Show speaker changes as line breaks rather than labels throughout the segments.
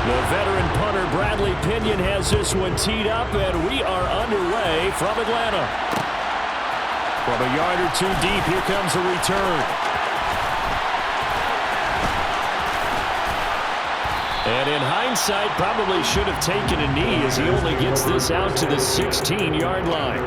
The veteran punter Bradley Pinion has this one teed up, and we are underway from Atlanta. From a yard or two deep, here comes a return. And in hindsight, probably should have taken a knee as he only gets this out to the 16-yard line.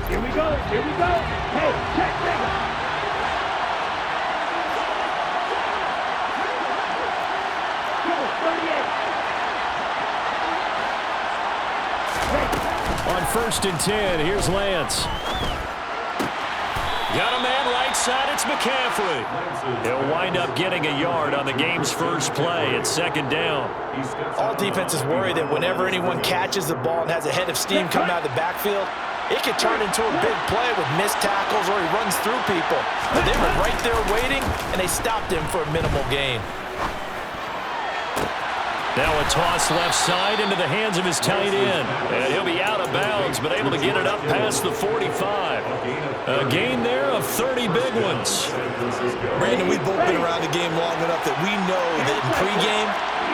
Here we go. Hey, check this.
On 1st and 10, here's Lance. Got a man right side, it's McCaffrey. He'll wind up getting a yard on the game's first play at 2nd down.
All defenses worry that whenever anyone catches the ball and has a head of steam coming out of the backfield, it could turn into a big play with missed tackles or he runs through people. But they were right there waiting, and they stopped him for a minimal gain.
Now a toss left side into the hands of his tight end. And he'll be out of bounds, but able to get it up past the 45. A gain there of 30 big ones.
Brandon, we've both been around the game long enough that we know that in pregame,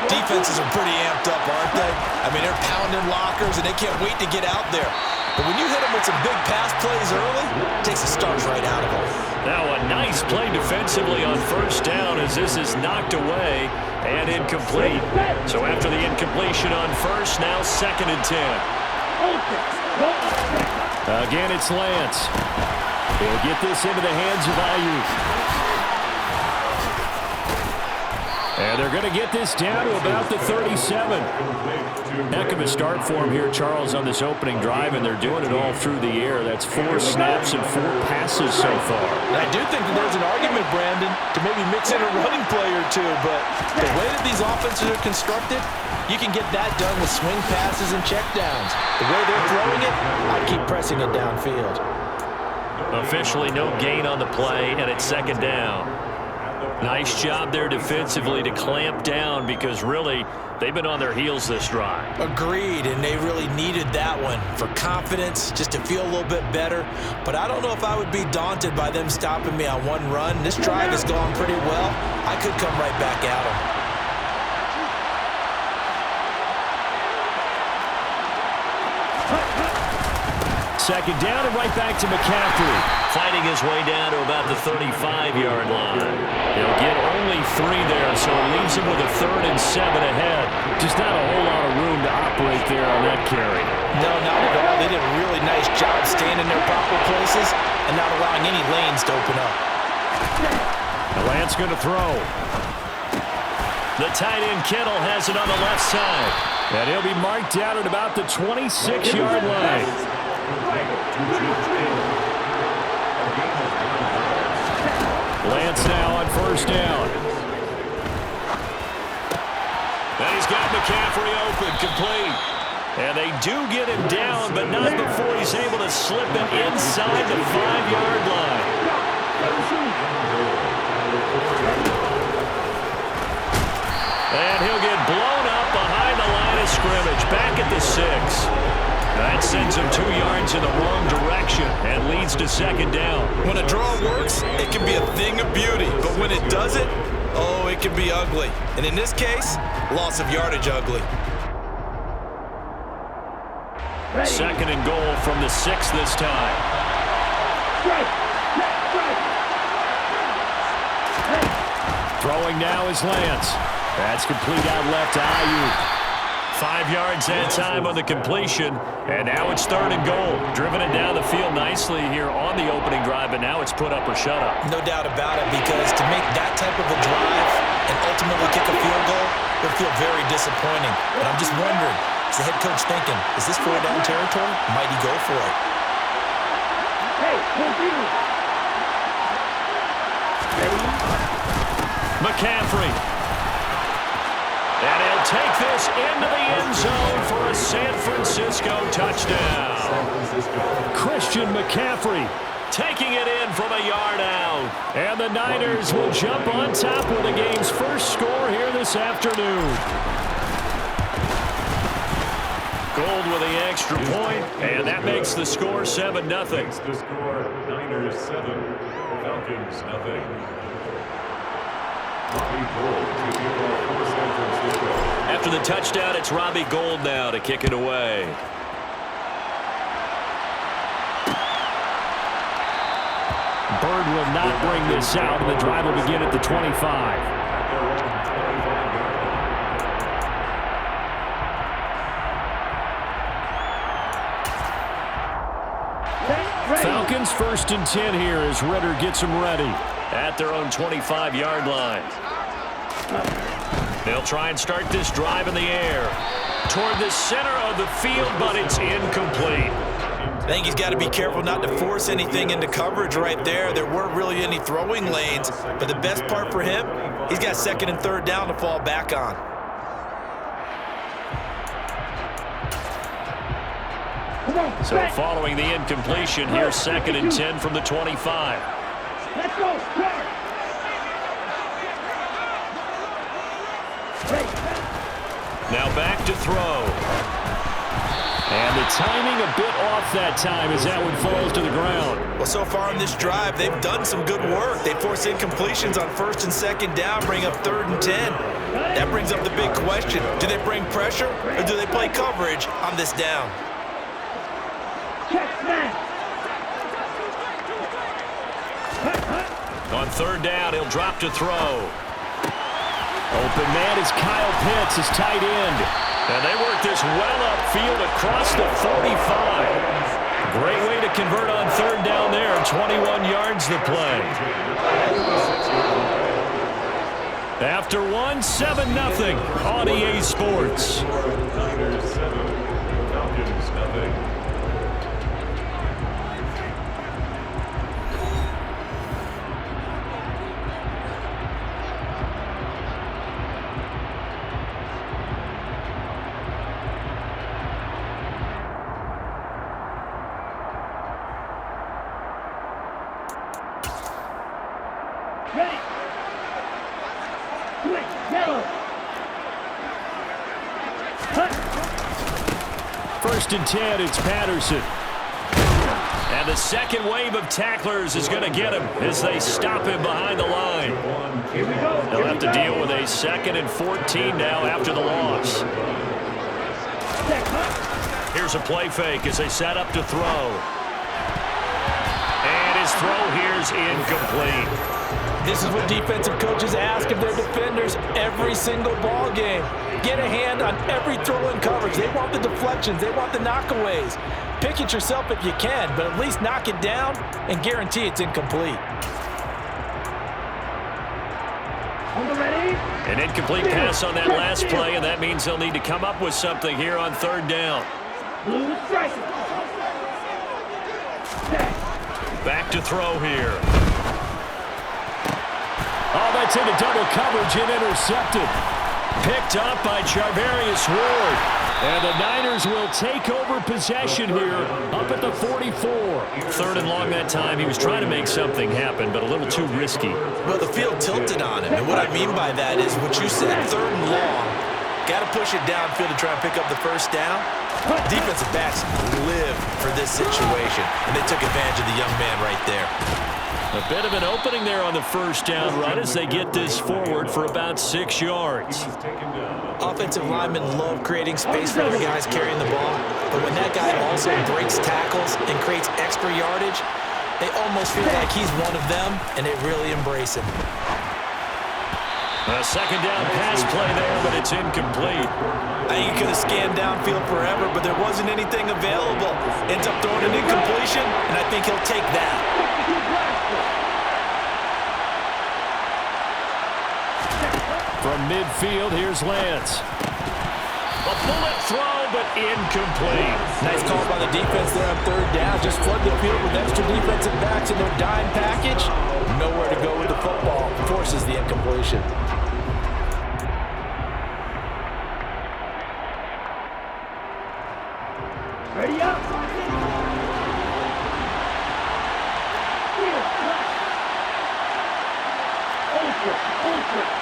defenses are pretty amped up, aren't they? I mean, they're pounding lockers, and they can't wait to get out there. But when you hit them with some big pass plays early, it takes the stars right out of them.
Now a nice play defensively on 1st down as this is knocked away and incomplete. So after the incompletion on 1st, now 2nd and 10. Again, it's Lance. He'll get this into the hands of Ayuk. And they're going to get this down to about the 37. Heck of a start for him here, Charles, on this opening drive, and they're doing it all through the air. That's 4 snaps and 4 passes so far.
I do think that there's an argument, Brandon, to maybe mix in a running play or two, but the way that these offenses are constructed, you can get that done with swing passes and checkdowns. The way they're throwing it, I'd keep pressing it downfield.
Officially no gain on the play, and it's 2nd down. Nice job there defensively to clamp down because really they've been on their heels this drive.
Agreed, and they really needed that one for confidence, just to feel a little bit better. But I don't know if I would be daunted by them stopping me on one run. This drive has gone pretty well. I could come right back at them.
2nd down and right back to McCaffrey. Fighting his way down to about the 35-yard line. He'll get only 3 there, so it leaves him with a 3rd and 7 ahead. Just not a whole lot of room to operate there on that carry.
No, not at all. They did a really nice job staying in their proper places and not allowing any lanes to open up.
The Lance going to throw. The tight end Kittle has it on the left side. And he'll be marked down at about the 26-yard line. Lance now on 1st down. And he's got McCaffrey open, complete. And they do get him down, but not before he's able to slip it inside the 5-yard line. And he'll get blown up behind the line of scrimmage, back at the 6. That sends him 2 yards in the wrong direction and leads to 2nd down.
When a draw works, it can be a thing of beauty. But when it doesn't, oh, it can be ugly. And in this case, loss of yardage ugly.
2nd and goal from the 6 this time. Throwing now is Lance. That's complete out left to Ayuk. 5 yards that time on the completion, and now it's 3rd and goal. Driven it down the field nicely here on the opening drive, but now it's put up or shut up.
No doubt about it, because to make that type of a drive and ultimately kick a field goal would feel very disappointing. But I'm just wondering, is the head coach thinking, is this 4-down territory? Might he go for it?
McCaffrey. And he'll take this into the end zone for a San Francisco touchdown. Christian McCaffrey taking it in from a yard out. And the Niners will jump on top with the game's first score here this afternoon. Gold with the extra point, and that makes the score 7-0.
Makes the score Niners 7, Falcons 0. Robbie Gould to kick off for San Francisco.
After the touchdown, it's Robbie Gould now to kick it away. Bird will not bring this out, and the drive will begin at the 25. Falcons 1st and 10 here as Ritter gets them ready at their own 25-yard line. They'll try and start this drive in the air toward the center of the field, but it's incomplete.
I think he's got to be careful not to force anything into coverage right there. There weren't really any throwing lanes, but the best part for him, he's got 2nd and 3rd down to fall back on.
So following the incompletion, here's 2nd and 10 from the 25.
Let's go, start.
Now back to throw. And the timing a bit off that time as that one falls to the ground.
Well, so far on this drive, they've done some good work. They force incompletions on 1st and 2nd down, bring up 3rd and 10. That brings up the big question. Do they bring pressure or do they play coverage on this down?
On 3rd down, he'll drop to throw. Open man is Kyle Pitts, his tight end. And they work this well upfield across the 45. Great way to convert on 3rd down there. 21 yards the play. After 7-0 on EA Sports.
Niners 7, Falcons 0.
Ready. Quick, yellow.
1st and 10, it's Patterson. And the second wave of tacklers is going to get him as they stop him behind the line.
Here we go.
They'll have to deal with a 2nd and 14 now after the loss. Here's a play fake as they set up to throw. And his throw here's incomplete.
This is what defensive coaches ask of their defenders every single ball game. Get a hand on every throw in coverage. They want the deflections. They want the knockaways. Pick it yourself if you can, but at least knock it down and guarantee it's incomplete.
Ready?
An incomplete pass on that last play, and that means they'll need to come up with something here on 3rd down.
Blue strike.
Back to throw here. Oh, that's into double coverage and intercepted. Picked up by Charvarius Ward. And the Niners will take over possession here up at the 44. 3rd and long that time. He was trying to make something happen, but a little too risky.
Well, the field tilted on him, and what I mean by that is what you said, 3rd and long. Got to push it downfield to try and pick up the 1st down. Defensive backs live for this situation, and they took advantage of the young man right there.
A bit of an opening there on the 1st down run as they get this forward for about 6 yards.
Offensive linemen love creating space for other guys carrying the ball, but when that guy also breaks tackles and creates extra yardage, they almost feel like he's one of them, and they really embrace him.
A 2nd down pass play there, but it's incomplete.
I think he could have scanned downfield forever, but there wasn't anything available. Ends up throwing an incompletion, and I think he'll take that.
From midfield, here's Lance. A bullet throw, but incomplete.
Nice call by the defense there on 3rd down. Just flood the field with extra defensive backs in their dime package. Nowhere to go with the football. Forces the incompletion.
Ready up. Ultra.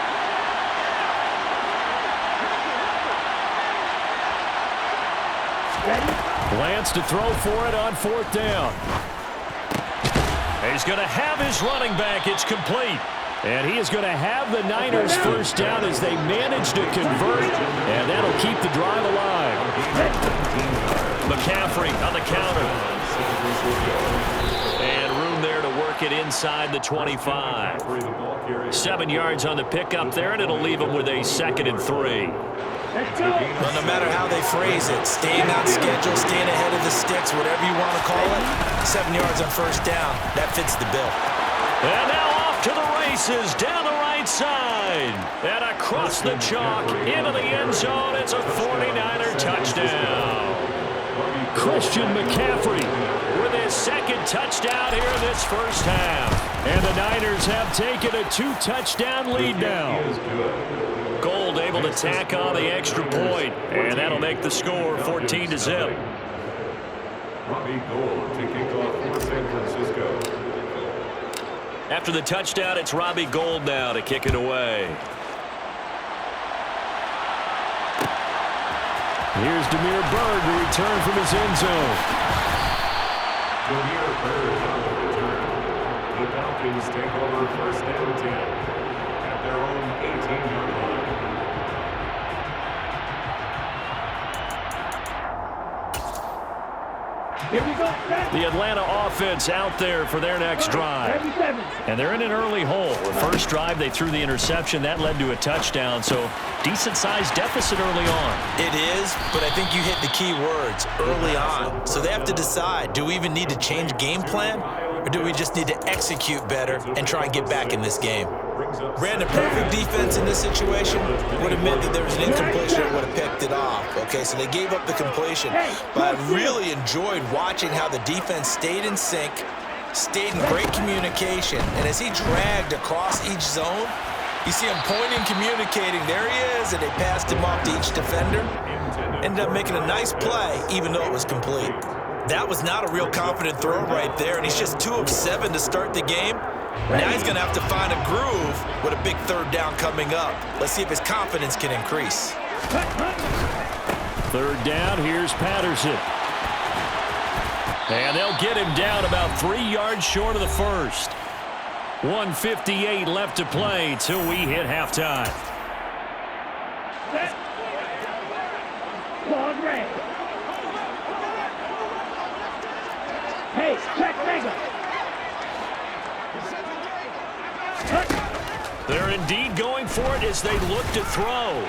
Plans to throw for it on 4th down. He's going to have his running back. It's complete. And he is going to have the Niners first down as they manage to convert, and that'll keep the drive alive. McCaffrey on the counter. And room there to work it inside the 25. 7 yards on the pickup there, and it'll leave him with a 2nd and 3.
Well, no matter how they phrase it, staying on schedule, staying ahead of the sticks, whatever you want to call it, 7 yards on first down, that fits the bill.
And now off to the races down the right side. And across the chalk into the end zone. It's a 49er touchdown. Christian McCaffrey with his 2nd touchdown here in this first half. And the Niners have taken a 2-touchdown lead now. Gold able to tack on the extra point, and that'll make the score 14-0.
Robbie Gould to kick off for San Francisco.
After the touchdown, it's Robbie Gould now to kick it away. Here's Demir Bird to return from his end zone.
Demir Bird on the return. The Falcons take over 1st and 10 at their own 18-yard line.
Here we go.
The Atlanta offense out there for their next drive. And they're in an early hole. The first drive, they threw the interception. That led to a touchdown, so decent-sized deficit early on.
It is, but I think you hit the key words, early on. So they have to decide, do we even need to change game plan, or do we just need to execute better and try and get back in this game? Ran a perfect defense in this situation would have meant that there was an incompletion that would have picked it off. Okay, so they gave up the completion. But I really enjoyed watching how the defense stayed in sync, stayed in great communication, and as he dragged across each zone, you see him pointing, communicating. There he is, and they passed him off to each defender. Ended up making a nice play, even though it was complete. That was not a real confident throw right there, and he's just 2 of 7 to start the game. Now he's going to have to find a groove with a big 3rd down coming up. Let's see if his confidence can increase.
3rd down, here's Patterson. And they'll get him down about 3 yards short of the first. 1:58 left to play till we hit halftime.
Quad red. Hey, check mega.
They're indeed going for it as they look to throw.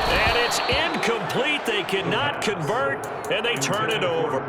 And it's incomplete. They cannot convert, and they turn it over.